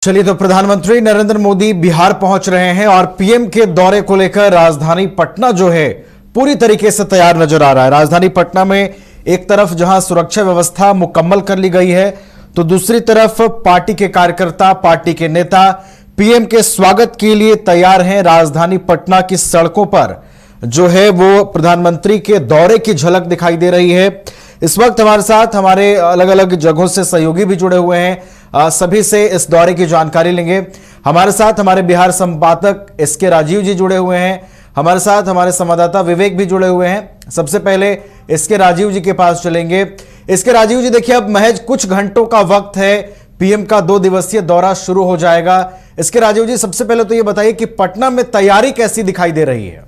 चलिए, तो प्रधानमंत्री नरेंद्र मोदी बिहार पहुंच रहे हैं और पीएम के दौरे को लेकर राजधानी पटना जो है पूरी तरीके से तैयार नजर आ रहा है। राजधानी पटना में एक तरफ जहां सुरक्षा व्यवस्था मुकम्मल कर ली गई है, तो दूसरी तरफ पार्टी के कार्यकर्ता, पार्टी के नेता पीएम के स्वागत के लिए तैयार हैं। राजधानी पटना की सड़कों पर जो है वो प्रधानमंत्री के दौरे की झलक दिखाई दे रही है। इस वक्त हमारे साथ हमारे अलग अलग जगहों से सहयोगी भी जुड़े हुए हैं, सभी से इस दौरे की जानकारी लेंगे। हमारे साथ हमारे बिहार संपादक एसके राजीव जी जुड़े हुए हैं, हमारे साथ हमारे संवाददाता विवेक भी जुड़े हुए हैं। सबसे पहले एसके राजीव जी के पास चलेंगे। एसके राजीव जी, देखिए, अब महज कुछ घंटों का वक्त है, पीएम का 2 दिवसीय दौरा शुरू हो जाएगा। एसके राजीव जी, सबसे पहले तो ये बताइए कि पटना में तैयारी कैसी दिखाई दे रही है?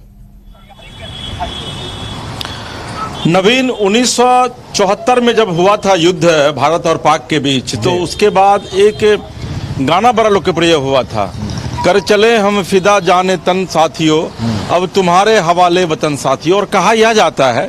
नवीन, 1974 में जब हुआ था युद्ध भारत और पाक के बीच, तो उसके बाद एक गाना बड़ा लोकप्रिय हुआ था, कर चले हम फिदा जाने तन साथियों, अब तुम्हारे हवाले वतन साथियों। और कहा यह जाता है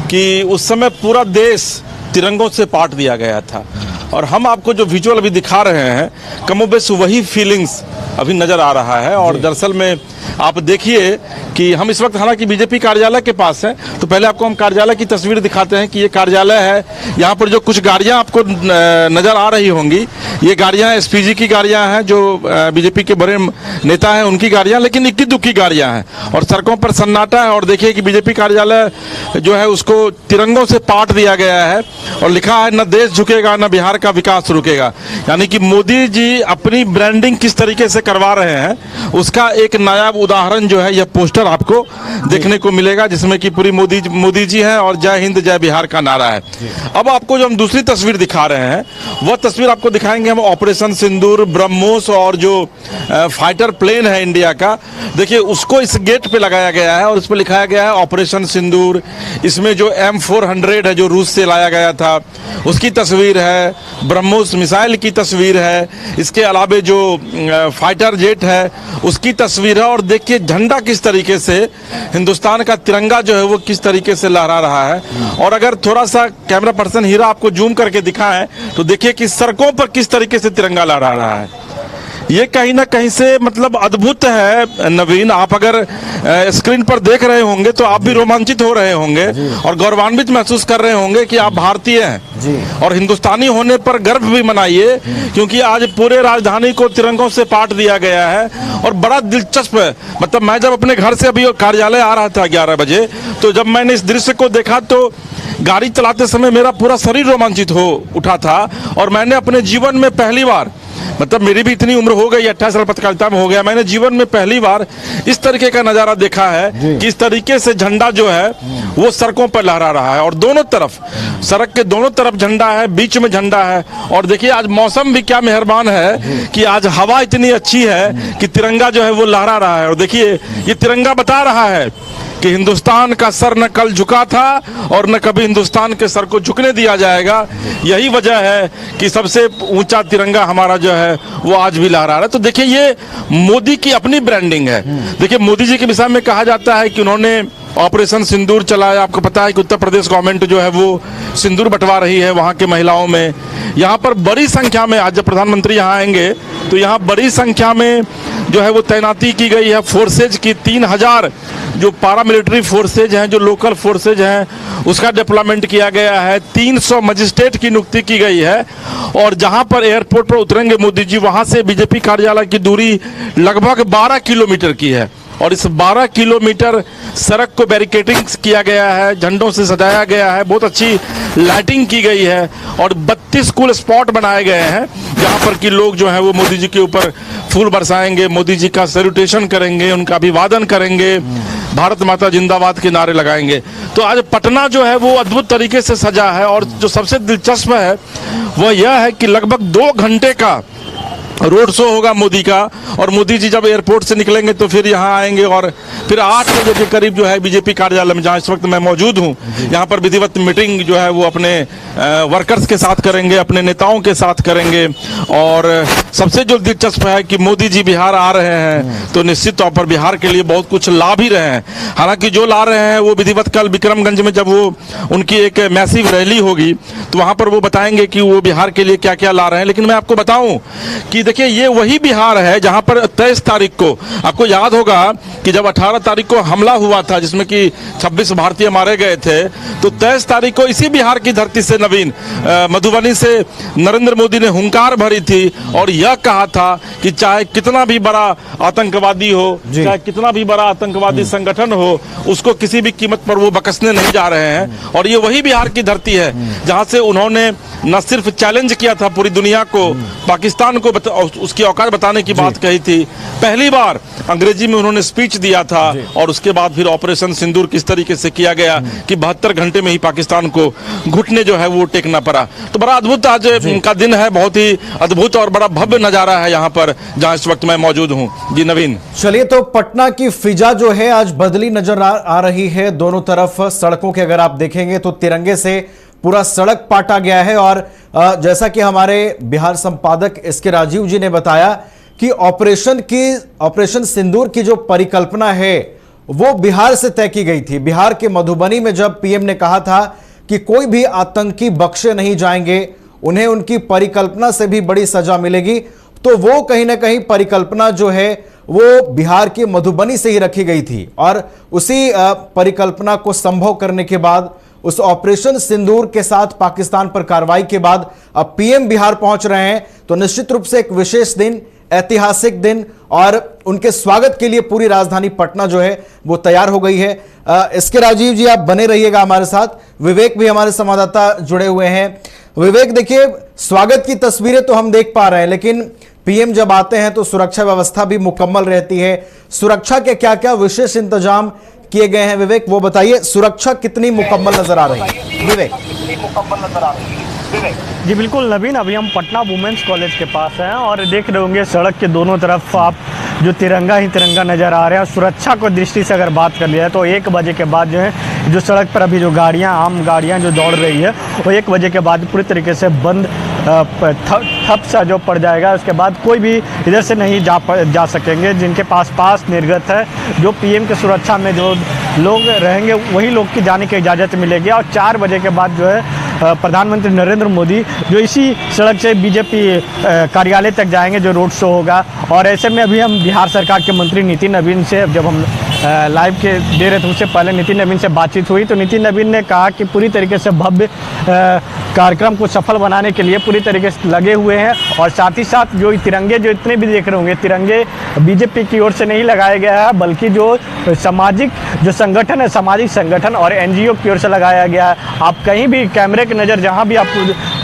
कि उस समय पूरा देश तिरंगों से पाट दिया गया था। और हम आपको जो विजुअल अभी दिखा रहे हैं, कमोबेश वही फीलिंग्स अभी नजर आ रहा है। और दरअसल में आप देखिए कि हम इस वक्त हालांकि बीजेपी कार्यालय के पास हैं, तो पहले आपको हम कार्यालय की तस्वीर दिखाते हैं कि ये कार्यालय है। यहाँ पर जो कुछ गाड़ियाँ आपको नजर आ रही होंगी, ये गाड़ियाँ एसपीजी की गाड़ियाँ हैं, जो बीजेपी के बड़े नेता हैं उनकी गाड़ियाँ, लेकिन इक्की दुक्की गाड़ियाँ हैं और सड़कों पर सन्नाटा है। और देखिए कि बीजेपी कार्यालय जो है उसको तिरंगों से पाट दिया गया है और लिखा है, न देश झुकेगा न बिहार का विकास रुकेगा। यानी कि मोदी जी अपनी ब्रांडिंग किस तरीके से करवा रहे हैं, उसका एक नायाब उदाहरण जो है यह पोस्टर आपको देखने को मिलेगा, जिसमें कि पूरी मोदी जी हैं और जय हिंद जय बिहार का नारा है। अब आपको जो हम दूसरी तस्वीर दिखा रहे हैं, वह तस्वीर आपको दिखाएंगे हम ऑपरेशन सिंदूर, ब्रह्मोस और जो फाइटर प्लेन है इंडिया का, देखिए उसको इस गेट पे लगाया गया है और इस पर लिखाया गया है ऑपरेशन सिंदूर। इसमें जो M400 है जो रूस से लाया गया था, उसकी तस्वीर है, ब्रह्मोस मिसाइल की तस्वीर है, इसके अलावा जो फाइटर जेट है उसकी तस्वीर है। और देखिए झंडा किस तरीके से, हिंदुस्तान का तिरंगा जो है वो किस तरीके से लहरा रहा है। और अगर थोड़ा सा कैमरा पर्सन हीरा आपको जूम करके दिखाएं तो देखिए कि सड़कों पर किस तरीके से तिरंगा लहरा रहा है। ये कहीं ना कहीं से मतलब अद्भुत है। नवीन, आप अगर स्क्रीन पर देख रहे होंगे तो आप भी रोमांचित हो रहे होंगे और गौरवान्वित महसूस कर रहे होंगे कि आप भारतीय हैं और हिंदुस्तानी होने पर गर्व भी मनाइए, क्योंकि आज पूरे राजधानी को तिरंगों से पाट दिया गया है। और बड़ा दिलचस्प है, मतलब मैं जब अपने घर से अभी कार्यालय आ रहा था 11 बजे, तो जब मैंने इस दृश्य को देखा तो गाड़ी चलाते समय मेरा पूरा शरीर रोमांचित हो उठा था। और मैंने अपने जीवन में पहली बार, मतलब मेरी भी इतनी उम्र हो गई, 28 साल पत्रकारिता में हो गया, मैंने जीवन में पहली बार इस तरीके का नजारा देखा है कि इस तरीके से झंडा जो है वो सड़कों पर लहरा रहा है। और दोनों तरफ, सड़क के दोनों तरफ झंडा है, बीच में झंडा है। और देखिए आज मौसम भी क्या मेहरबान है कि आज हवा इतनी अच्छी है कि तिरंगा जो है वो लहरा रहा है। और देखिए ये तिरंगा बता रहा है कि हिंदुस्तान का सर न कल झुका था और न कभी हिंदुस्तान के सर को झुकने दिया जाएगा। यही वजह है कि सबसे ऊंचा तिरंगा हमारा जो है वो आज भी लहरा रहा है। तो देखिए ये मोदी की अपनी ब्रांडिंग है। देखिए मोदी जी के विषय में कहा जाता है कि उन्होंने ऑपरेशन सिंदूर चलाया। आपको पता है कि उत्तर प्रदेश गवर्नमेंट जो है वो सिंदूर बंटवा रही है वहाँ के महिलाओं में। यहाँ पर बड़ी संख्या में आज जब प्रधानमंत्री यहाँ आएंगे तो यहाँ बड़ी संख्या में जो है वो तैनाती की गई है फोर्सेज की। 3000 जो पारामिलिट्री फोर्सेज हैं, जो लोकल फोर्सेज हैं, उसका डिप्लॉयमेंट किया गया है। 300 मजिस्ट्रेट की नियुक्ति की गई है। और जहां पर एयरपोर्ट पर उतरेंगे मोदी जी, वहां से बीजेपी कार्यालय की दूरी लगभग 12 किलोमीटर की है। और इस 12 किलोमीटर सड़क को बैरिकेडिंग किया गया है, झंडों से सजाया गया है, बहुत अच्छी लाइटिंग की गई है। और 32 कूल स्पॉट बनाए गए हैं जहां पर कि लोग जो है वो मोदी जी के ऊपर फूल बरसाएंगे, मोदी जी का सैल्यूटेशन करेंगे, उनका अभिवादन करेंगे, भारत माता जिंदाबाद के नारे लगाएंगे। तो आज पटना जो है वो अद्भुत तरीके से सजा है। और जो सबसे दिलचस्प है वह यह है कि लगभग 2 घंटे का रोड शो होगा मोदी का। और मोदी जी जब एयरपोर्ट से निकलेंगे तो फिर यहाँ आएंगे और फिर 8 बजे के करीब जो है बीजेपी कार्यालय में, जहाँ इस वक्त मैं मौजूद हूँ, यहाँ पर विधिवत मीटिंग जो है वो अपने वर्कर्स के साथ करेंगे, अपने नेताओं के साथ करेंगे। और सबसे जो दिलचस्प है कि मोदी जी बिहार आ रहे हैं तो निश्चित तौर पर बिहार के लिए बहुत कुछ ला भी रहे हैं। हालांकि जो ला रहे हैं वो विधिवत कल विक्रमगंज में जब वो उनकी एक मैसिव रैली होगी तो वहाँ पर वो बताएंगे कि वो बिहार के लिए क्या क्या ला रहे हैं। लेकिन मैं आपको बताऊँ कि देखिए ये वही बिहार है जहां पर 23 तारीख को, आपको याद होगा कि जब 18 तारीख को हमला हुआ था जिसमें कि 26 भारतीय मारे गए थे, तो 23 तारीख को इसी बिहार की धरती से नवीन मधुबनी से नरेंद्र मोदी ने हुंकार भरी थी और यह कहा था कि चाहे कितना भी बड़ा आतंकवादी हो, चाहे कितना भी बड़ा आतंकवादी संगठन हो, उसको किसी भी कीमत पर वो बकसने नहीं जा रहे हैं। और ये वही बिहार की धरती है जहां से उन्होंने न सिर्फ चैलेंज किया था पूरी दुनिया को, पाकिस्तान को उसकी औकात बताने की बात कही थी, पहली बार अंग्रेजी में उन्होंने स्पीच दिया था, और उसके बाद फिर ऑपरेशन सिंदूर किस तरीके से किया गया कि 72 घंटे में ही पाकिस्तान को घुटने जो है वो टेकना पड़ा। तो बड़ा अद्भुत आज का दिन है, बहुत ही अद्भुत और बड़ा भव्य नजारा है यहाँ पर जहाँ इस वक्त मैं मौजूद हूँ। जी नवीन। चलिए, तो पटना की फिजा जो है आज बदली नजर आ रही है। दोनों तरफ सड़कों के अगर आप देखेंगे तो तिरंगे से पूरा सड़क पाटा गया है। और जैसा कि हमारे बिहार संपादक इसके राजीव जी ने बताया कि ऑपरेशन सिंदूर की जो परिकल्पना है वो बिहार से तय की गई थी। बिहार के मधुबनी में जब पीएम ने कहा था कि कोई भी आतंकी बख्शे नहीं जाएंगे, उन्हें उनकी परिकल्पना से भी बड़ी सजा मिलेगी, तो वो कहीं ना कहीं परिकल्पना जो है वो बिहार के मधुबनी से ही रखी गई थी। और उसी परिकल्पना को संभव करने के बाद, उस ऑपरेशन सिंदूर के साथ पाकिस्तान पर कार्रवाई के बाद अब पीएम बिहार पहुंच रहे हैं, तो निश्चित रूप से एक विशेष दिन, ऐतिहासिक दिन, और उनके स्वागत के लिए पूरी राजधानी पटना जो है वो तैयार हो गई है। इसके राजीव जी आप बने रहिएगा हमारे साथ। विवेक भी हमारे संवाददाता जुड़े हुए हैं। विवेक, देखिए, स्वागत की तस्वीरें तो हम देख पा रहे हैं, लेकिन पीएम जब आते हैं तो सुरक्षा व्यवस्था भी मुकम्मल रहती है। सुरक्षा के क्या क्या विशेष इंतजाम किए गए हैं विवेक, वो बताइए। सुरक्षा कितनी मुकम्मल नजर आ रही है विवेक? जी बिल्कुल नवीन, अभी हम पटना वुमेन्स कॉलेज के पास हैं और देख रहे होंगे सड़क के दोनों तरफ आप जो तिरंगा ही तिरंगा नज़र आ रहे हैं। सुरक्षा को दृष्टि से अगर बात कर लिया है तो 1 बजे के बाद जो है जो सड़क पर अभी जो गाड़ियां, आम गाड़ियां जो दौड़ रही है वो 1 बजे के बाद पूरी तरीके से बंद ठप सा जो पड़ जाएगा। उसके बाद कोई भी इधर से नहीं जा सकेंगे। जिनके पास निर्गत है, जो पीएम की सुरक्षा में जो लोग रहेंगे वही लोग की जाने की इजाज़त मिलेगी। और 4 बजे के बाद जो है प्रधानमंत्री नरेंद्र मोदी जो इसी सड़क से बीजेपी कार्यालय तक जाएंगे, जो रोड शो होगा। और ऐसे में अभी हम बिहार सरकार के मंत्री नितिन नवीन से जब हम लाइव के दे रहे थे, उससे पहले नितिन नवीन से बातचीत हुई तो नितिन नवीन ने कहा कि पूरी तरीके से भव्य कार्यक्रम को सफल बनाने के लिए पूरी तरीके से लगे हुए हैं। और साथ ही साथ जो तिरंगे जो इतने भी देख रहे होंगे, तिरंगे बीजेपी की ओर से नहीं लगाया गया है, बल्कि जो सामाजिक जो संगठन है, सामाजिक संगठन और एनजीओ की ओर से लगाया गया है। आप कहीं भी कैमरे की नज़र जहां भी आप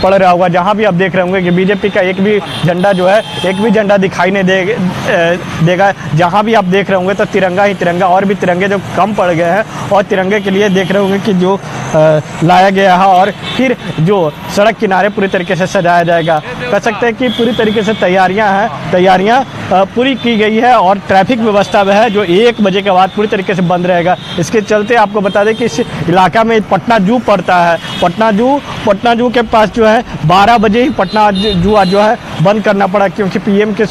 पड़ रहा होगा, जहां भी आप देख रहे होंगे कि बीजेपी का एक भी झंडा जो है, एक भी झंडा दिखाई नहीं देगा। जहां भी आप देख रहे होंगे तो तिरंगा ही तिरंगा। और भी तिरंगे जो कम पड़ गए हैं और तिरंगे के लिए देख रहे होंगे कि जो लाया गया है और फिर जो सड़क किनारे पूरी तरीके से सजाया जाएगा। कह सकते हैं कि पूरी तरीके से तैयारियां पूरी की गई है। और ट्रैफिक व्यवस्था में है जो 1 बजे के बाद पूरी तरीके से बंद रहेगा। इसके चलते आपको बता दें कि इस इलाका में पटना जू पड़ता है। पटना जू के पास जो है 12 बजे ही पटना जू जो है बंद करना पड़ा, क्योंकि पीएम के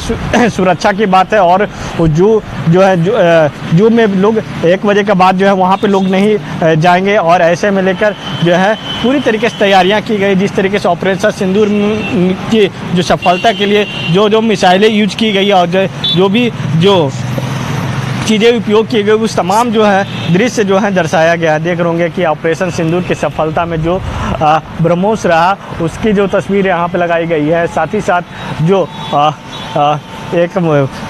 सुरक्षा की बात है। और जू जो है जू में लोग 1 बजे के बाद जो है वहाँ पे लोग नहीं जाएंगे। और ऐसे में लेकर जो है पूरी तरीके से तैयारियां की गई। जिस तरीके से ऑपरेशन सिंदूर की जो सफलता के लिए जो मिसाइलें यूज की गई और जो भी चीज़ें उपयोग किए गए, उस तमाम जो है दृश्य जो है दर्शाया गया है। देख रहे होंगे कि ऑपरेशन सिंदूर की सफलता में जो ब्रह्मोस रहा उसकी जो तस्वीर यहाँ पे लगाई गई है। साथ ही साथ जो एक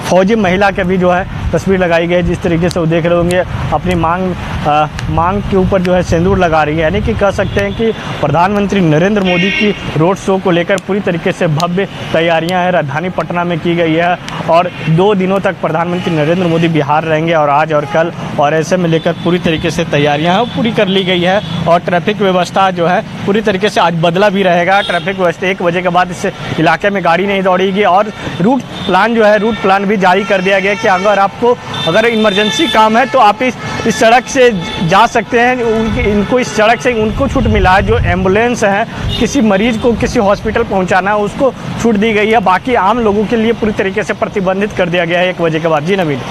फौजी महिला के भी जो है तस्वीर लगाई गई है। जिस तरीके से वो देख रहे होंगे अपनी मांग के ऊपर जो है सिंदूर लगा रही है। यानी कि कह सकते हैं कि प्रधानमंत्री नरेंद्र मोदी की रोड शो को लेकर पूरी तरीके से भव्य तैयारियां हैं राजधानी पटना में की गई है। और 2 दिनों तक प्रधानमंत्री नरेंद्र मोदी बिहार रहेंगे, और आज और कल। और ऐसे में लेकर पूरी तरीके से तैयारियां पूरी कर ली गई है। और ट्रैफिक व्यवस्था जो है पूरी तरीके से आज बदला भी रहेगा। ट्रैफिक व्यवस्था 1 बजे के बाद इस इलाके में गाड़ी नहीं दौड़ेगी। और रूट प्लान भी जारी कर दिया गया कि अगर इमरजेंसी काम है तो आप इस सड़क से जा सकते हैं। इनको इस सड़क से उनको छूट मिला है। जो एम्बुलेंस है, किसी मरीज को किसी हॉस्पिटल पहुंचाना है, उसको छूट दी गई है। बाकी आम लोगों के लिए पूरी तरीके से प्रतिबंधित कर दिया गया है 1 बजे के बाद। जी नवीन।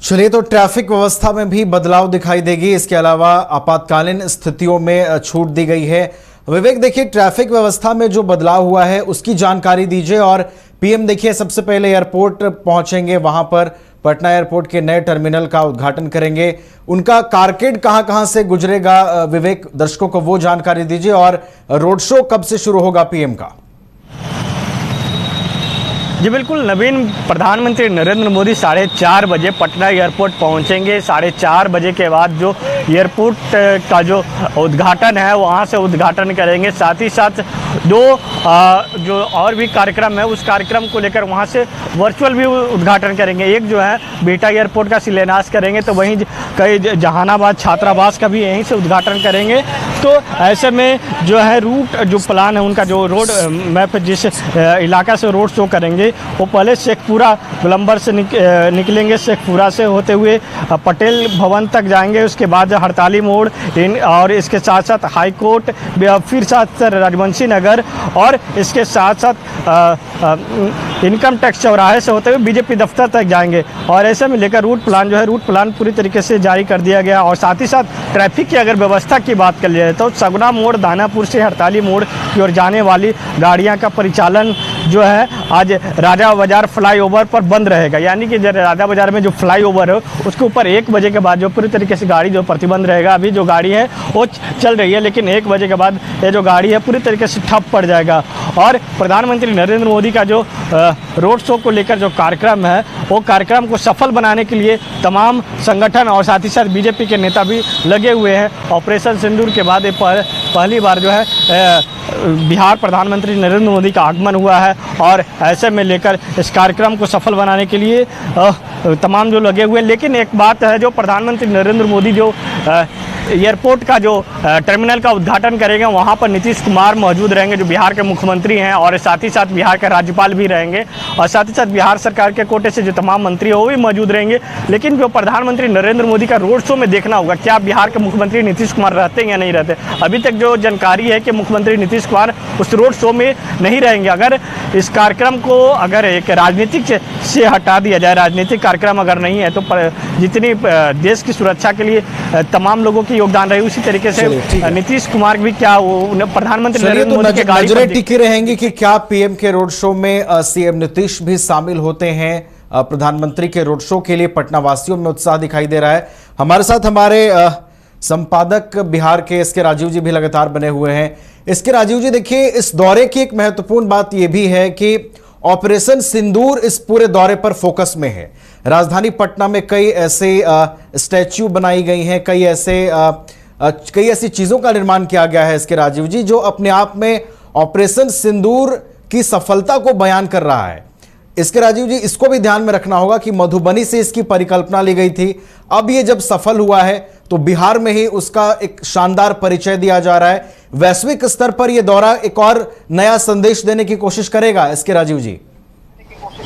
चलिए, तो ट्रैफिक व्यवस्था में भी बदलाव दिखाई देगी। इसके अलावा आपातकालीन स्थितियों में छूट दी गई है। विवेक, देखिए, ट्रैफिक व्यवस्था में जो बदलाव हुआ है उसकी जानकारी दीजिए। और पीएम देखिए सबसे पहले एयरपोर्ट पहुंचेंगे, वहां पर पटना एयरपोर्ट के नए टर्मिनल का उद्घाटन करेंगे। उनका कारकेड कहां से गुजरेगा, विवेक दर्शकों को वो जानकारी दीजिए, और रोड शो कब से शुरू होगा पीएम का? जी बिल्कुल, नवीन प्रधानमंत्री नरेंद्र मोदी 4:30 बजे पटना एयरपोर्ट पहुंचेंगे। 4:30 बजे के बाद जो एयरपोर्ट का जो उद्घाटन है वहां से उद्घाटन करेंगे। साथ ही साथ जो और भी कार्यक्रम है उस कार्यक्रम को लेकर वहां से वर्चुअल भी उद्घाटन करेंगे। एक जो है बिहटा एयरपोर्ट का शिलान्यास करेंगे, तो वहीं कई जहानाबाद छात्रावास का भी यहीं से उद्घाटन करेंगे। तो ऐसे में जो है रूट जो प्लान है उनका, जो रोड मैप जिस इलाका से रोड शो करेंगे वो पहले शेखपुरा गोलंबर से निकलेंगे, शेखपुरा से होते हुए पटेल भवन तक जाएंगे, उसके बाद हड़ताली मोड़ और इसके साथ साथ हाई कोर्ट, फिर साथ राजवंशी नगर, और इसके साथ साथ इनकम टैक्स चौराहे से होते हुए बीजेपी दफ्तर तक जाएंगे। और ऐसे में लेकर रूट प्लान पूरी तरीके से जारी कर दिया गया। और साथ ही साथ ट्रैफिक की अगर व्यवस्था की बात कर लिया तो सगुना मोड़, दानापुर से हड़ताली मोड़ की ओर जाने वाली गाड़ियां का परिचालन जो है आज राजा बाजार फ्लाईओवर पर बंद रहेगा। यानी कि राजा बाजार में जो फ्लाईओवर है उसके ऊपर 1 बजे के बाद जो पूरी तरीके से गाड़ी जो प्रतिबंध रहेगा। अभी जो गाड़ी है वो चल रही है, लेकिन 1 बजे के बाद ये जो गाड़ी है पूरी तरीके से ठप पड़ जाएगा। और प्रधानमंत्री नरेंद्र मोदी का जो रोड शो को लेकर जो कार्यक्रम है वो कार्यक्रम को सफल बनाने के लिए तमाम संगठन और साथ ही साथ बीजेपी के नेता भी लगे हुए हैं। ऑपरेशन सिंदूर के बाद पहली बार जो है बिहार प्रधानमंत्री नरेंद्र मोदी का आगमन हुआ है, और ऐसे में लेकर इस कार्यक्रम को सफल बनाने के लिए तमाम जो लगे हुए हैं। लेकिन एक बात है, जो प्रधानमंत्री नरेंद्र मोदी जो एयरपोर्ट का जो टर्मिनल का उद्घाटन करेंगे वहाँ पर नीतीश कुमार मौजूद रहेंगे, जो बिहार के मुख्यमंत्री हैं, और साथ ही साथ बिहार के राज्यपाल भी रहेंगे, और साथ ही साथ बिहार सरकार के कोटे से जो तमाम मंत्री हैं वो भी मौजूद रहेंगे। लेकिन जो प्रधानमंत्री नरेंद्र मोदी का रोड शो में देखना होगा, क्या बिहार के मुख्यमंत्री नीतीश कुमार रहते हैं या नहीं रहते। अभी तक जो जानकारी है कि मुख्यमंत्री नीतीश कुमार उस रोड शो में नहीं रहेंगे। अगर इस कार्यक्रम को अगर एक राजनीतिक से हटा दिया जाए, राजनीतिक कार्यक्रम अगर नहीं है, तो जितनी देश की सुरक्षा के लिए तमाम लोगों की योगदान रहे, उसी तरीके से नीतीश कुमार भी क्या वो प्रधानमंत्री नरेंद्र मोदी के गाड़ी नजरें टिकी रहेंगी कि क्या पीएम के रोड शो में सीएम नीतीश भी शामिल होते हैं। प्रधानमंत्री के रोड शो के लिए पटना वासियों में उत्साह दिखाई दे रहा है। हमारे साथ हमारे संपादक बिहार के एसके राजीव जी भी लगातार बने हुए हैं। एसके राजीव जी, देखिए इस दौरे की एक महत्वपूर्ण बात यह भी है कि ऑपरेशन सिंदूर इस पूरे दौरे पर फोकस में है। राजधानी पटना में कई ऐसे स्टैच्यू बनाई गई हैं, कई ऐसी चीजों का निर्माण किया गया है इसके राजीव जी, जो अपने आप में ऑपरेशन सिंदूर की सफलता को बयान कर रहा है। इसके राजीव जी, इसको भी ध्यान में रखना होगा कि मधुबनी से इसकी परिकल्पना ली गई थी, अब ये जब सफल हुआ है तो बिहार में ही उसका एक शानदार परिचय दिया जा रहा है। वैश्विक स्तर पर यह दौरा एक और नया संदेश देने की कोशिश करेगा इसके राजीव जी।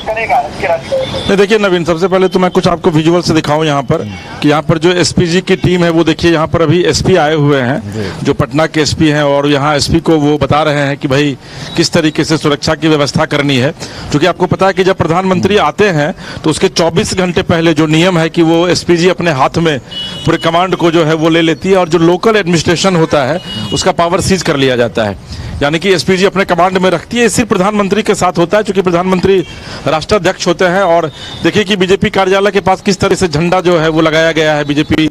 नहीं, देखिए नवीन, सबसे पहले तो मैं कुछ आपको विजुअल से दिखाऊं यहाँ पर कि यहाँ पर जो एसपीजी की टीम है वो देखिए, यहाँ पर अभी एसपी आए हुए हैं जो पटना के एसपी हैं, और यहाँ एसपी को वो बता रहे हैं कि भाई किस तरीके से सुरक्षा की व्यवस्था करनी है। क्योंकि आपको पता है कि जब प्रधानमंत्री आते हैं तो उसके 24 घंटे पहले जो नियम है कि वो एसपीजी अपने हाथ में पूरे कमांड को जो है वो ले लेती है, और जो लोकल एडमिनिस्ट्रेशन होता है उसका पावर सीज कर लिया जाता है। यानी कि एसपीजी अपने कमांड में रखती है। सिर्फ प्रधानमंत्री के साथ होता है, क्योंकि प्रधानमंत्री राष्ट्राध्यक्ष होते हैं। और देखिए कि बीजेपी कार्यालय के पास किस तरह से झंडा जो है वो लगाया गया है, बीजेपी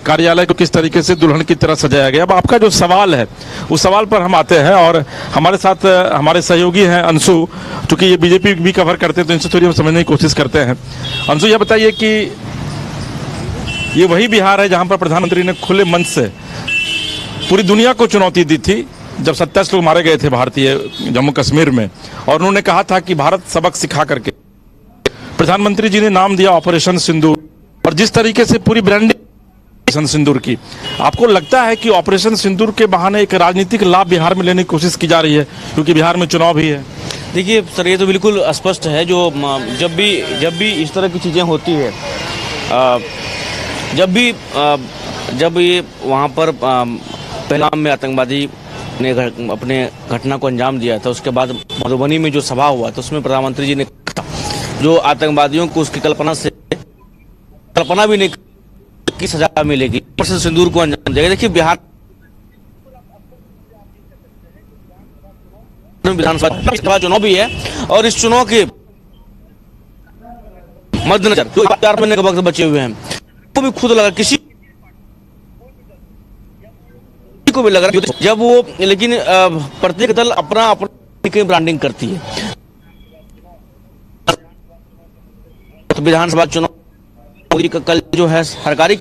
कार्यालय को किस तरीके से दुल्हन की तरह सजाया गया। अब आपका जो सवाल है उस सवाल पर हम आते हैं, और हमारे साथ हमारे सहयोगी हैं अंशु, चूंकि ये बीजेपी भी कवर करते हैं तो इनसे थोड़ी हम समझने की कोशिश करते हैं। अंशु, ये बताइए कि ये वही बिहार है जहां पर प्रधानमंत्री ने खुले मन से पूरी दुनिया को चुनौती दी थी जब 27 लोग मारे गए थे भारतीय जम्मू कश्मीर में, और उन्होंने कहा था कि भारत सबक सिखा करके। प्रधानमंत्री जी ने नाम दिया ऑपरेशन सिंदूर, और जिस तरीके से पूरी ब्रांडिंग ऑपरेशन सिंदूर की, आपको लगता है कि ऑपरेशन सिंदूर के बहाने एक राजनीतिक लाभ बिहार में लेने की कोशिश की जा रही है, क्योंकि बिहार में चुनाव भी है? देखिए सर, ये तो बिल्कुल स्पष्ट है। जो जब भी इस तरह की चीज़ें होती है, जब ये वहाँ पर पहलगाम में आतंकवादी ने अपने घटना को अंजाम दिया था, उसके बाद मधुबनी में जो सभा हुआ था उसमें प्रधानमंत्री जी ने कहा जो आतंकवादियों को उसकी कल्पना भी नहीं की सजा मिलेगी, ऑपरेशन सिंदूर को अंजाम देगा। देखिए बिहार विधानसभा चुनाव भी है और इस चुनाव के मद्देनजर जो 4 महीने के वक्त बचे हुए हैं वो भी खुद लगा किसी को भी लग रहा है जब वो, लेकिन प्रत्येक दल अपना ब्रांडिंग करती है। तो विधानसभा चुनाव कल जो है सरकारी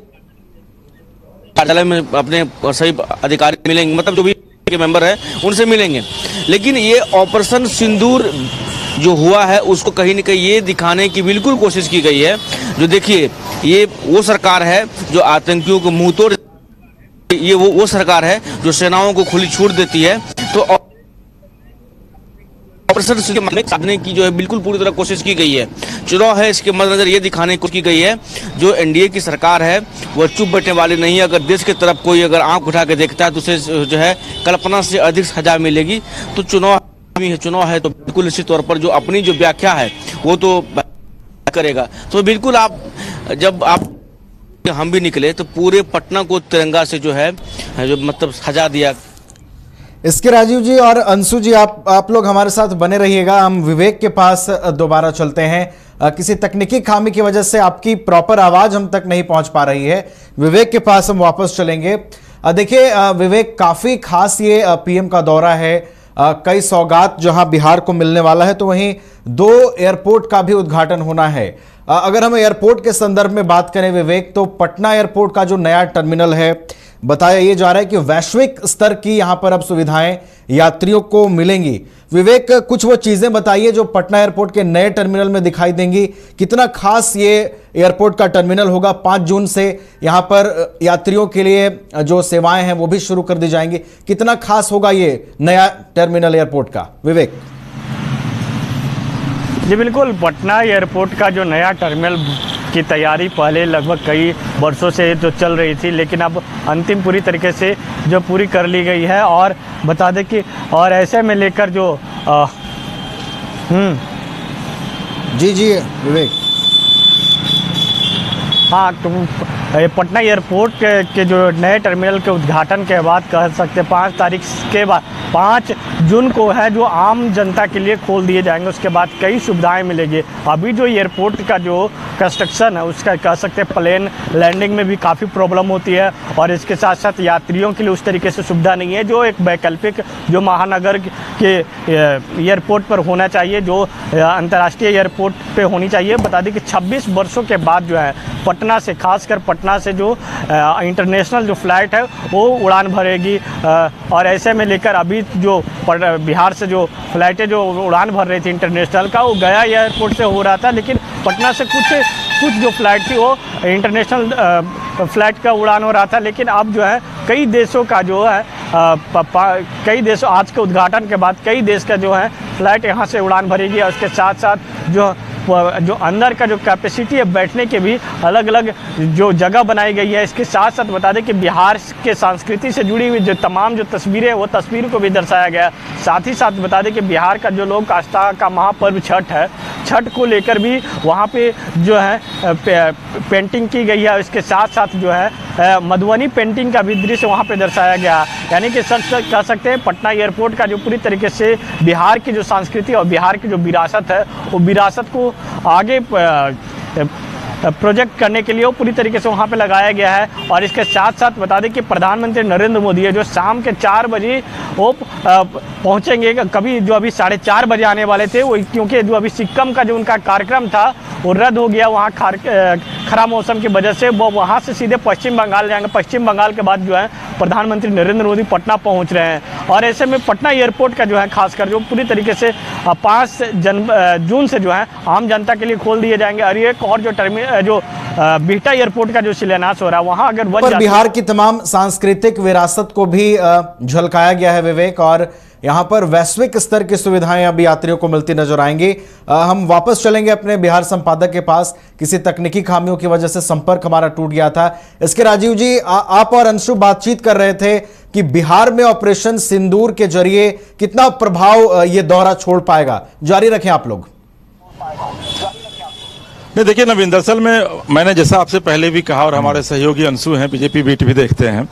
कार्यालय में अपने सही अधिकारी मिलेंगे, मतलब जो भी के मेंबर है उनसे मिलेंगे, लेकिन ये ऑपरेशन सिंदूर जो हुआ है उसको कहीं न कहीं ये दिखाने की बिल्कुल कोशिश की गई है। जो देखिए ये वो सरकार है जो आतंकियों को मुंह तोड़, ये वो सरकार है जो सेनाओं को खुली छूट देती है। तो ऑपरेशन साधने की जो है बिल्कुल पूरी तरह कोशिश की गई है। चुनाव है, इसके मद्देनजर ये दिखाने की गई है जो एनडीए की सरकार है वो चुप बैठने वाली नहीं है। अगर देश की तरफ कोई अगर आंख उठा के देखता है तो उसे जो है कल्पना से अधिक सजा मिलेगी। तो चुनाव है तो बिल्कुल निश्चित तौर पर जो अपनी जो व्याख्या है वो तो करेगा। तो बिल्कुल हम भी निकले तो पूरे पटना को तिरंगा से जो है जो मतलब सजा दिया। इसके राजीव जी और अंशु जी आप लोग हमारे साथ बने रहिएगा। हम विवेक के पास दोबारा चलते हैं। किसी तकनीकी खामी की वजह से आपकी प्रॉपर आवाज हम तक नहीं पहुंच पा रही है। विवेक के पास हम वापस चलेंगे। देखिए विवेक, काफी खास ये पीएम का दौरा है। कई सौगात जहां बिहार को मिलने वाला है तो वहीं 2 एयरपोर्ट का भी उद्घाटन होना है। अगर हम एयरपोर्ट के संदर्भ में बात करें विवेक, तो पटना एयरपोर्ट का जो नया टर्मिनल है, बताया ये जा रहा है कि वैश्विक स्तर की यहां पर अब सुविधाएं यात्रियों को मिलेंगी। विवेक, कुछ वो चीजें बताइए जो पटना एयरपोर्ट के नए टर्मिनल में दिखाई देंगी। कितना खास ये एयरपोर्ट का टर्मिनल होगा? 5 जून से यहां पर यात्रियों के लिए जो सेवाएं हैं वो भी शुरू कर दी जाएंगी। कितना खास होगा ये नया टर्मिनल एयरपोर्ट का, विवेक? जी बिल्कुल, पटना एयरपोर्ट का जो नया टर्मिनल की तैयारी पहले लगभग कई वर्षों से तो चल रही थी, लेकिन अब अंतिम पूरी तरीके से जो पूरी कर ली गई है। और बता दें कि और ऐसे में लेकर जो जी विवेक। हाँ, तो पटना एयरपोर्ट के जो नए टर्मिनल के उद्घाटन के बाद कह सकते 5 तारीख के बाद 5 जून को है जो आम जनता के लिए खोल दिए जाएंगे। उसके बाद कई सुविधाएं मिलेगी। अभी जो एयरपोर्ट का जो कंस्ट्रक्शन है उसका कह सकते हैं प्लेन लैंडिंग में भी काफ़ी प्रॉब्लम होती है और इसके साथ साथ यात्रियों के लिए उस तरीके से सुविधा नहीं है जो एक वैकल्पिक जो महानगर के एयरपोर्ट पर होना चाहिए, जो अंतर्राष्ट्रीय एयरपोर्ट पे होनी चाहिए। बता दें कि 26 वर्षों के बाद जो है पटना से, खासकर पटना से जो इंटरनेशनल जो फ्लाइट है वो उड़ान भरेगी। और ऐसे में लेकर अभी जो बिहार से जो फ्लाइटें जो उड़ान भर रही थी इंटरनेशनल का, वो गया एयरपोर्ट से हो रहा था, लेकिन पटना से कुछ जो फ्लाइट थी वो इंटरनेशनल फ्लाइट का उड़ान हो रहा था। लेकिन अब जो है कई देशों का जो है कई देशों आज के उद्घाटन के बाद कई देश का जो है फ्लाइट यहाँ से उड़ान भरेगी। और उसके साथ साथ जो अंदर का जो कैपेसिटी है बैठने के भी अलग अलग जो जगह बनाई गई है। इसके साथ साथ बता दें कि बिहार के संस्कृति से जुड़ी हुई जो तमाम जो तस्वीरें वो तस्वीर को भी दर्शाया गया। साथ ही साथ बता दें कि बिहार का जो लोक आस्था का महापर्व छठ है, छठ को लेकर भी वहाँ पे जो है पेंटिंग की गई है। इसके साथ साथ जो है मधुबनी पेंटिंग का भी दृश्य वहाँ पे दर्शाया गया। यानी कि सच कह सकते हैं पटना एयरपोर्ट का जो पूरी तरीके से बिहार की जो संस्कृति और बिहार की जो विरासत है वो विरासत को आगे प्रोजेक्ट करने के लिए वो पूरी तरीके से वहाँ पे लगाया गया है। और इसके साथ साथ बता दें कि प्रधानमंत्री नरेंद्र मोदी है जो शाम के 4 बजे वो पहुँचेंगे। कभी जो अभी 4:30 बजे आने वाले थे वो, क्योंकि जो अभी सिक्किम का जो उनका कार्यक्रम था वो रद्द हो गया वहाँ खराब मौसम की वजह से। वो वहाँ से सीधे पश्चिम बंगाल जाएंगे। पश्चिम बंगाल के बाद जो है प्रधानमंत्री नरेंद्र मोदी पटना पहुँच रहे हैं। और ऐसे में पटना एयरपोर्ट का जो है खासकर जो पूरी तरीके से 5 जून से जो है आम जनता के लिए खोल दिए जाएंगे। और एक और जो जो बिहटा एयरपोर्ट का जो शिलान्यास हो रहा है वहाँ अगर पर बिहार की तमाम सांस्कृतिक विरासत को भी झलकाया गया है विवेक, और यहाँ पर वैश्विक स्तर की सुविधाएं अब यात्रियों को मिलती नजर आएंगी। हम वापस चलेंगे अपने बिहार संपादक के पास। किसी तकनीकी खामियों की वजह से संपर्क हमारा टूट गया था। इसके राजीव जी, आप और अंशु बातचीत कर रहे थे कि बिहार में ऑपरेशन सिंदूर के जरिए कितना प्रभाव ये दौरा छोड़ पाएगा। जारी रखें आप लोग। नहीं, देखिए नवीन, दरअसल में मैंने जैसा आपसे पहले भी कहा और हमारे सहयोगी अंशु हैं, बीजेपी बीट भी देखते हैं।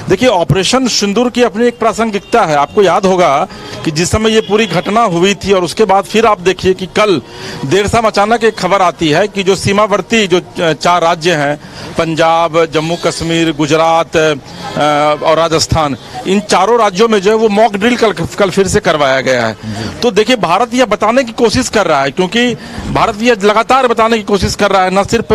देखिए, ऑपरेशन सिंदूर की अपनी एक प्रासंगिकता है। आपको याद होगा कि जिस समय ये पूरी घटना हुई थी और उसके बाद फिर आप देखिए कि कल देर शाम अचानक एक खबर आती है कि जो सीमावर्ती जो 4 राज्य हैं, पंजाब, जम्मू कश्मीर, गुजरात और राजस्थान, इन चारों राज्यों में जो है वो मॉक ड्रिल कल फिर से करवाया गया है। तो देखिए, भारत यह बताने की कोशिश कर रहा है, क्योंकि भारत यह लगातार बताने की कोशिश कर रहा है, न सिर्फ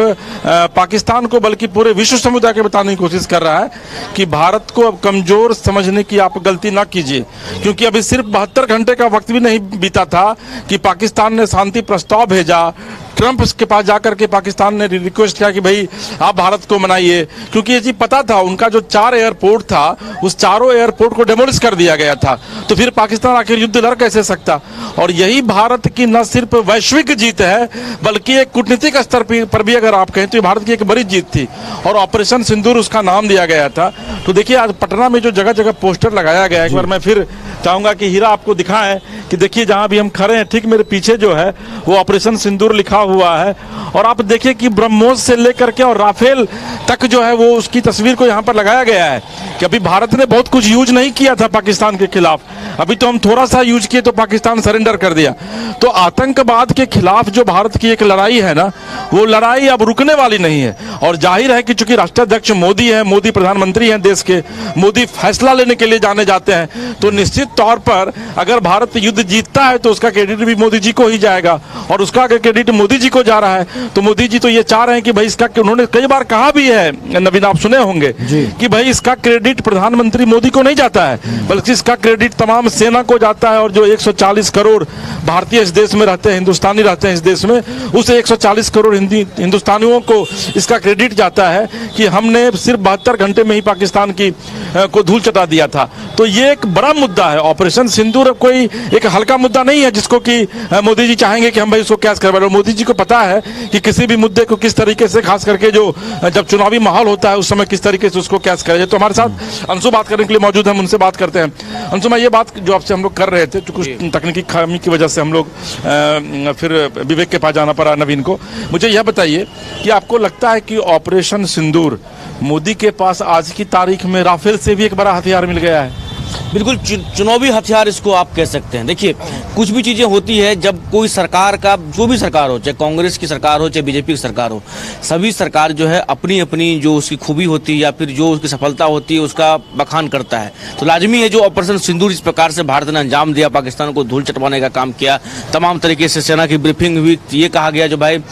पाकिस्तान को बल्कि पूरे विश्व समुदाय को बताने की कोशिश कर रहा है कि भारत को अब कमजोर समझने की आप गलती ना कीजिए। क्योंकि अभी सिर्फ 72 घंटे का वक्त भी नहीं बीता था कि पाकिस्तान ने शांति प्रस्ताव भेजा। ट्रंप के पास जाकर के पाकिस्तान ने रिक्वेस्ट किया कि भाई आप भारत को मनाइए, क्योंकि ये चीज पता था उनका जो 4 एयरपोर्ट था उस चारों एयरपोर्ट को डेमोलिश कर दिया गया था। तो फिर पाकिस्तान आखिर युद्ध लड़ कैसे सकता। और यही भारत की न सिर्फ वैश्विक जीत है बल्कि एक कूटनीतिक स्तर पर भी अगर आप कहें तो ये भारत की एक बड़ी जीत थी और ऑपरेशन सिंदूर उसका नाम दिया गया था। तो देखिए, आज पटना में जो जगह जगह पोस्टर लगाया गया, एक बार मैं फिर चाहूंगा कि हीरा आपको दिखाएं कि देखिए जहां भी हम खड़े हैं ठीक मेरे पीछे जो है वो ऑपरेशन सिंदूर लिखा हुआ है। और आप देखिए कि ब्रह्मोस से लेकर के और राफेल तक जो है वो उसकी तस्वीर को यहाँ पर लगाया गया है कि अभी भारत ने बहुत कुछ यूज नहीं किया था पाकिस्तान के खिलाफ, अभी तो हम थोड़ा सा यूज किए तो पाकिस्तान सरेंडर कर दिया। तो आतंकवाद के खिलाफ जो भारत की एक लड़ाई है ना, वो लड़ाई अब रुकने वाली नहीं है। और जाहिर है कि चूंकि राष्ट्राध्यक्ष मोदी है, मोदी प्रधानमंत्री हैं देश के, मोदी फैसला लेने के लिए जाने जाते हैं, तो निश्चित तौर पर अगर भारत युद्ध जीतता है तो उसका क्रेडिट भी मोदी जी को ही जाएगा। और उसका अगर क्रेडिट मोदी जी को जा रहा है तो मोदी जी तो ये चाह रहे हैं कि भाई इसका, उन्होंने कई बार कहा भी है, नवीन आप सुने होंगे कि भाई इसका क्रेडिट प्रधानमंत्री मोदी को नहीं जाता है बल्कि इसका क्रेडिट तमाम सेना को जाता है। और जो 140 करोड़ भारतीय इस देश में रहते हैं, हिंदुस्तानी रहते हैं इस देश में, उस 140 करोड़ हिंदुस्तानियों को इसका क्रेडिट जाता है कि हमने सिर्फ 72 घंटे में ही पाकिस्तान की को धूल चटा दिया था। तो ये एक बड़ा मुद्दा है। ऑपरेशन सिंदूर कोई एक हल्का मुद्दा नहीं है जिसको कि मोदी जी चाहेंगे कि हम भाई उसको कैश करवा लें। मोदी जी को पता है कि किसी भी मुद्दे को किस तरीके से, खास करके जो जब चुनावी माहौल होता है उस समय किस तरीके से उसको कैश करें। तो हमारे साथ अंशु बात करने के लिए मौजूद है, हम उनसे बात करते हैं। अंशु, मैं ये बात जो आपसे हम लोग कर रहे थे, तो कुछ तकनीकी खामी की वजह से हम लोग फिर विवेक के पास जाना पड़ा नवीन को। मुझे यह बताइए कि आपको लगता है कि ऑपरेशन सिंदूर मोदी के पास आज की तारीख में राफेल से भी एक बड़ा हथियार मिल गया है? बिल्कुल चुनावी हथियार इसको आप कह सकते हैं। देखिए, कुछ भी चीजें होती है जब कोई सरकार का, जो भी सरकार हो, चाहे कांग्रेस की सरकार हो चाहे बीजेपी की सरकार हो, सभी सरकार जो है अपनी अपनी जो उसकी खूबी होती है या फिर जो उसकी सफलता होती है उसका बखान करता है। तो लाजमी है जो ऑपरेशन सिंदूर इस प्रकार से भारत ने अंजाम दिया, पाकिस्तान को धूल चटवाने का काम किया, तमाम तरीके से सेना की ब्रीफिंग हुई, ये कहा गया जो भाई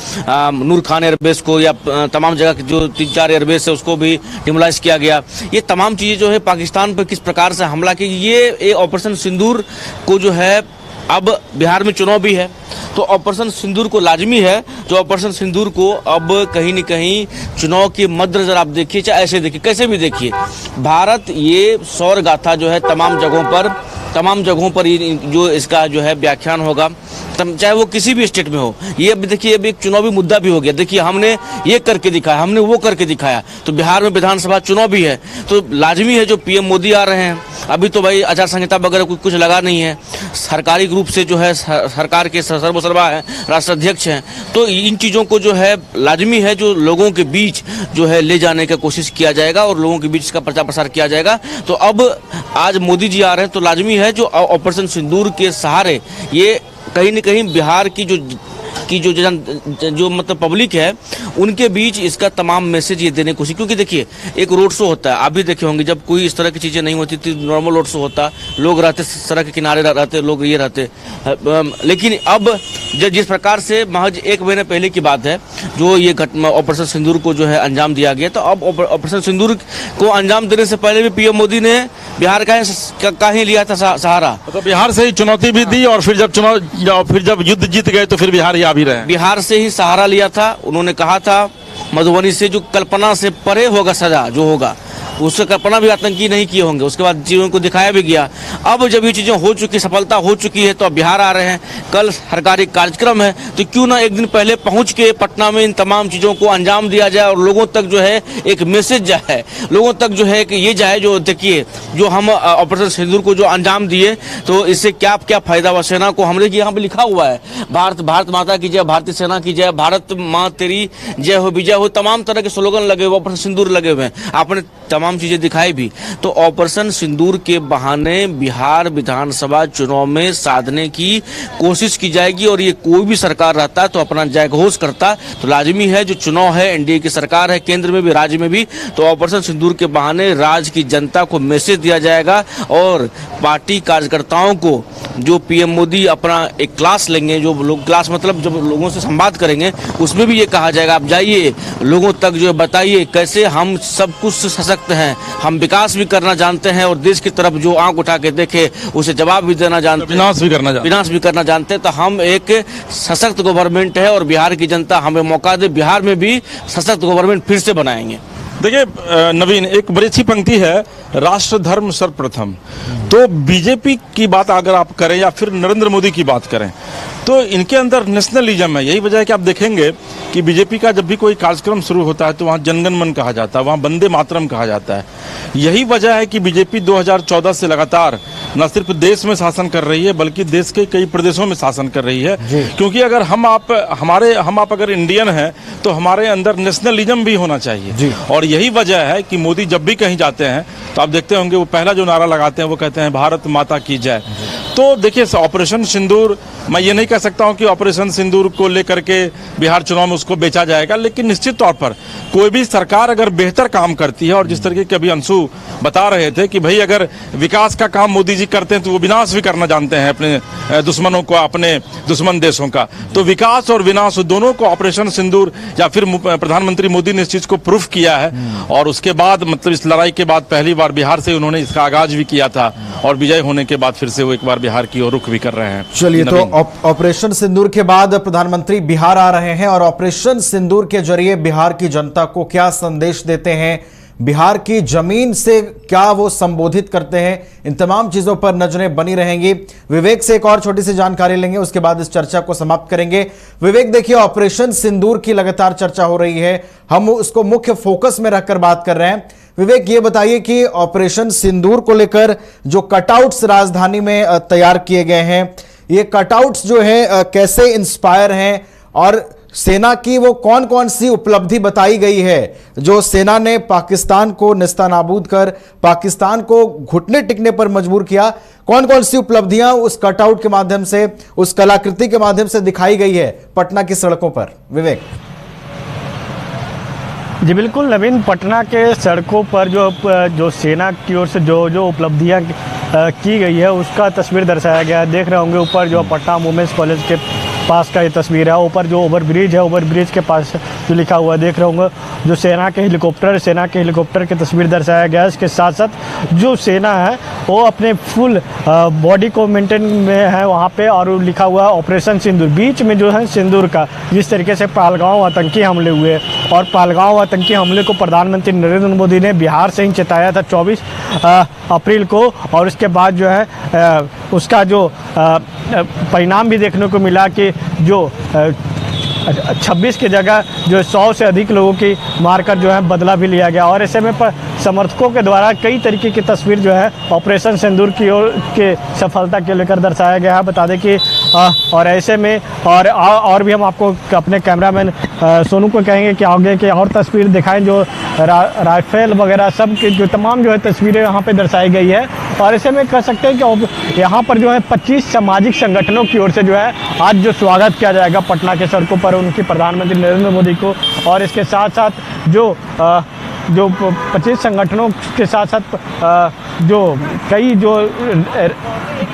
नूर खान एयरबेस को या तमाम जगह जो 3-4 एयरबेस है उसको भी डिमोलाइज किया गया। ये तमाम चीजें जो है पाकिस्तान पर किस प्रकार से हमला की, ये ऑपरेशन सिंदूर को जो है, अब बिहार में चुनाव भी है तो ऑपरेशन सिंदूर को लाजमी है जो ऑपरेशन सिंदूर को अब कहीं न कहीं चुनाव के मद्देनजर आप देखिए, चाहे ऐसे देखिए, कैसे भी देखिए, भारत ये सौर गाथा जो है तमाम जगहों पर जो इसका जो है व्याख्यान होगा, चाहे वो किसी भी स्टेट में हो। ये अब देखिए, अब एक चुनावी मुद्दा भी हो गया। देखिए, हमने ये करके दिखाया, हमने वो करके दिखाया। तो बिहार में विधानसभा चुनाव भी है तो लाजमी है जो पीएम मोदी आ रहे हैं, अभी तो भाई आचार संहिता वगैरह कुछ लगा नहीं है, सरकारी रूप से जो है सरकार के सर्वसर्वा है, राष्ट्राध्यक्ष हैं, तो इन चीज़ों को जो है लाजमी है जो लोगों के बीच जो है ले जाने का कोशिश किया जाएगा और लोगों के बीच इसका प्रचार प्रसार किया जाएगा। तो अब आज मोदी जी आ रहे हैं तो लाजमी है जो ऑपरेशन सिंदूर के सहारे ये कहीं न कहीं बिहार की जो मतलब पब्लिक है उनके बीच इसका तमाम मैसेज ये देने की कोशिश। क्योंकि देखिए, एक रोड शो होता है, आप भी देखे होंगे, जब कोई इस तरह की चीज़ें नहीं होती थी, नॉर्मल रोड शो होता, लोग रहते सड़क के किनारे रहते, लोग ये रहते, लेकिन अब जिस प्रकार से महज 1 महीने पहले की बात है जो ये ऑपरेशन सिंदूर को जो है अंजाम दिया गया, तो अब ऑपरेशन सिंदूर को अंजाम देने से पहले भी पीएम मोदी ने बिहार का ही लिया था सहारा। तो बिहार से ही चुनौती भी दी और फिर जब युद्ध जीत गए तो फिर बिहार ही आ भी रहे। बिहार से ही सहारा लिया था। उन्होंने कहा था मधुबनी से जो कल्पना से परे होगा सजा जो होगा, उससे कल्पना भी आतंकी नहीं किए होंगे। उसके बाद चीज़ों को दिखाया भी गया। अब जब ये चीज़ें हो चुकी, सफलता हो चुकी है, तो अब बिहार आ रहे हैं, कल सरकारी कार्यक्रम है, तो क्यों ना एक दिन पहले पहुंच के पटना में इन तमाम चीज़ों को अंजाम दिया जाए और लोगों तक जो है एक मैसेज जाए, लोगों तक जो है कि ये जाए, जो देखिए जो हम ऑपरेशन सिंदूर को जो अंजाम दिए तो इससे क्या क्या फायदा हुआ सेना को। हमने यहाँ पे लिखा हुआ है, भारत भारत माता की जय, भारतीय सेना की जय, भारत माँ तेरी जय हो, विजय हो, तमाम तरह के स्लोगन लगे हुए, ऑपरेशन सिंदूर लगे हुए हैं, आपने तमाम चीजें दिखाई भी। तो ऑपरेशन सिंदूर के बहाने बिहार विधानसभा चुनाव में साधने की कोशिश की जाएगी और ये कोई भी सरकार रहता है तो अपना जयघोष करता, तो लाजमी है जो चुनाव है, एनडीए की सरकार है, केंद्र में भी राज्य में भी, तो ऑपरेशन सिंदूर के बहाने राज्य की जनता को मैसेज दिया जाएगा और पार्टी कार्यकर्ताओं को जो पीएम मोदी अपना एक क्लास लेंगे, जो लोग क्लास मतलब जब लोगों से संवाद करेंगे उसमें भी ये कहा जाएगा, आप जाइए लोगों तक जो है बताइए कैसे हम सब कुछ सशक्त हैं, हम विकास भी करना जानते हैं और देश की तरफ जो आंख उठा के देखे उसे जवाब भी देना जानते हैं, विनाश भी करना जानते हैं। तो हम एक सशक्त गवर्नमेंट है और बिहार की जनता हमें मौका दे, बिहार में भी सशक्त गवर्नमेंट फिर से बनाएंगे। देखिए नवीन, एक बड़ी अच्छी पंक्ति है, राष्ट्र धर्म सर्वप्रथम। तो बीजेपी की बात अगर आप करें या फिर नरेंद्र मोदी की बात करें तो इनके अंदर नेशनलिज्म है। यही वजह है कि आप देखेंगे कि बीजेपी का जब भी कोई कार्यक्रम शुरू होता है तो वहाँ जनगण मन कहा जाता है, वहाँ वंदे मातरम कहा जाता है। यही वजह है कि बीजेपी 2014 से लगातार न सिर्फ देश में शासन कर रही है बल्कि देश के कई प्रदेशों में शासन कर रही है, क्योंकि अगर हम आप अगर इंडियन हैं तो हमारे अंदर नेशनलिज्म भी होना चाहिए। और यही वजह है कि मोदी जब भी कहीं जाते हैं तो आप देखते होंगे वो पहला जो नारा लगाते हैं वो कहते हैं भारत माता की जय। तो देखिए ऑपरेशन सिंदूर, मैं ये नहीं कह सकता हूं कि ऑपरेशन सिंदूर को लेकर के बिहार चुनाव में उसको बेचा जाएगा, लेकिन निश्चित तौर पर कोई भी सरकार अगर बेहतर काम करती है, और जिस तरीके के अभी अंशु बता रहे थे कि भाई अगर विकास का काम मोदी जी करते हैं तो वो विनाश भी करना जानते हैं अपने दुश्मनों को, अपने दुश्मन देशों का। तो विकास और विनाश दोनों को ऑपरेशन सिंदूर या फिर प्रधानमंत्री मोदी ने इस चीज को प्रूफ किया है। और उसके बाद मतलब इस लड़ाई के बाद पहली बार बिहार से उन्होंने इसका आगाज भी किया था और विजय होने के बाद फिर से वो एक बार बिहार की ओर रुख भी कर रहे हैं। चलिए, तो ऑपरेशन सिंदूर के बाद प्रधानमंत्री बिहार आ रहे हैं और ऑपरेशन सिंदूर के जरिए बिहार की जनता को क्या संदेश देते हैं, बिहार की जमीन से क्या वो संबोधित करते हैं, इन तमाम चीजों पर नजरें बनी रहेंगी। विवेक से एक और छोटी सी जानकारी लेंगे, उसके बाद इस चर्चा को समाप्त करेंगे। विवेक, देखिए ऑपरेशन सिंदूर की लगातार चर्चा हो रही है, हम उसको मुख्य फोकस में रखकर बात कर रहे हैं। विवेक, ये बताइए कि ऑपरेशन सिंदूर को लेकर जो कटआउट्स राजधानी में तैयार किए गए हैं, ये कटआउट्स जो है कैसे इंस्पायर हैं और सेना की वो कौन कौन सी उपलब्धि बताई गई है जो सेना ने पाकिस्तान को नेस्तनाबूद कर पाकिस्तान को घुटने टिकने पर मजबूर किया, कौन कौन सी उपलब्धियां उस कटआउट के माध्यम से, उस कलाकृति के माध्यम से दिखाई गई है पटना की सड़कों पर? विवेक जी बिल्कुल नवीन, पटना के सड़कों पर जो सेना की ओर से जो उपलब्धियां की गई है उसका तस्वीर दर्शाया गया है। देख रहे होंगे ऊपर जो पटना वुमेंस कॉलेज के पास का ये तस्वीर है, ऊपर जो ओवरब्रिज है, ओवरब्रिज के पास जो लिखा हुआ है देख रहे होंगे, जो सेना के हेलीकॉप्टर की तस्वीर दर्शाया गया है। इसके साथ साथ जो सेना है वो अपने फुल बॉडी को मेंटेन में है वहाँ पे, और लिखा हुआ है ऑपरेशन सिंदूर, बीच में जो है सिंदूर का। जिस तरीके से पहलगांव आतंकी हमले हुए और पहलगांव आतंकी हमले को प्रधानमंत्री नरेंद्र मोदी ने बिहार से ही चेताया था 24 अप्रैल को, और उसके बाद जो है उसका जो परिणाम भी देखने को मिला कि जो 26 की जगह जो 100 से अधिक लोगों की मारकर जो है बदला भी लिया गया। और ऐसे में समर्थकों के द्वारा कई तरीके की तस्वीर जो है ऑपरेशन सिंदूर की ओर के सफलता के लेकर दर्शाया गया है। बता दें कि और ऐसे में और भी हम आपको अपने कैमरामैन सोनू को कहेंगे कि आगे के और तस्वीर दिखाएं जो राइफल वगैरह सब के जो तमाम जो है तस्वीरें यहाँ पे दर्शाई गई है। और ऐसे में कह सकते हैं कि यहाँ पर जो है 25 सामाजिक संगठनों की ओर से जो है आज जो स्वागत किया जाएगा पटना के सड़कों पर उनकी प्रधानमंत्री नरेंद्र मोदी को। और इसके साथ साथ जो 25 संगठनों के साथ साथ जो कई जो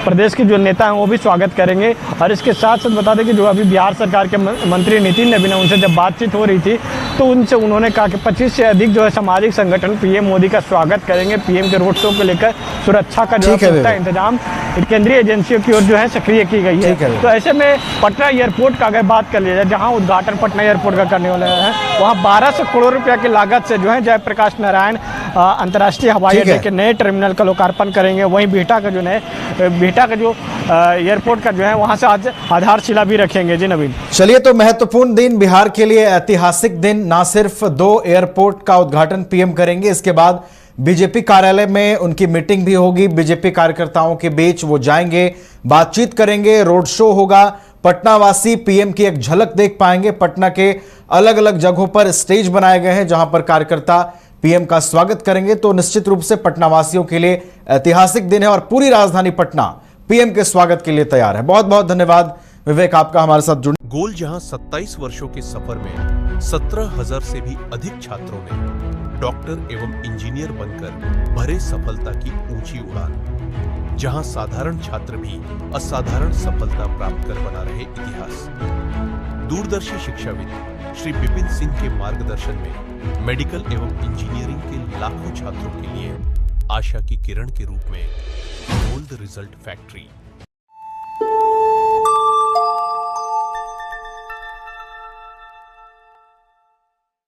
प्रदेश के जो नेता हैं वो भी स्वागत करेंगे। और इसके साथ साथ बता दें कि जो अभी बिहार सरकार के मंत्री नितिन नवीन उनसे जब बातचीत हो रही थी तो उनसे उन्होंने कहा कि 25 से अधिक जो है सामाजिक संगठन पीएम मोदी का स्वागत करेंगे। पीएम के रोड शो को लेकर सुरक्षा का जो ठीक है है इंतजाम केंद्रीय एजेंसियों की ओर जो है सक्रिय की गई ठीक है। है। तो ऐसे में पटना एयरपोर्ट का अगर बात कर लिया जाए, जहां उद्घाटन पटना एयरपोर्ट का करने वाले हैं, वहां 1200 करोड़ रुपया की लागत से जो है जयप्रकाश नारायण अंतर्राष्ट्रीय हवाई ठीक अड्डे है। के नए टर्मिनल का लोकार्पण करेंगे। वहीं बिहटा का जो एयरपोर्ट का जो है वहां से आज आधारशिला भी रखेंगे। जी नवीन। चलिए, तो महत्वपूर्ण दिन, बिहार के लिए ऐतिहासिक दिन। ना सिर्फ 2 एयरपोर्ट का उद्घाटन पीएम करेंगे, इसके बाद बीजेपी कार्यालय में उनकी मीटिंग भी होगी। बीजेपी कार्यकर्ताओं के बीच वो जाएंगे, बातचीत करेंगे, रोड शो होगा। पटना वासी पीएम की एक झलक देख पाएंगे। पटना के अलग अलग जगहों पर स्टेज बनाए गए हैं जहां पर कार्यकर्ता पीएम का स्वागत करेंगे। तो निश्चित रूप से पटना वासियों के लिए ऐतिहासिक दिन है और पूरी राजधानी पटना पीएम के स्वागत के लिए तैयार है। बहुत बहुत धन्यवाद विवेक, आपका हमारे साथ जुड़ने। गोल जहां 27 वर्षों के सफर में 17,000 से भी अधिक छात्रों ने डॉक्टर एवं इंजीनियर बनकर भरे सफलता की ऊंची उड़ान, जहां साधारण छात्र भी असाधारण सफलता प्राप्त कर बना रहे इतिहास। दूरदर्शी शिक्षाविद श्री विपिन सिंह के मार्गदर्शन में मेडिकल एवं इंजीनियरिंग के लाखों छात्रों के लिए आशा की किरण के रूप में गोल्ड रिजल्ट फैक्ट्री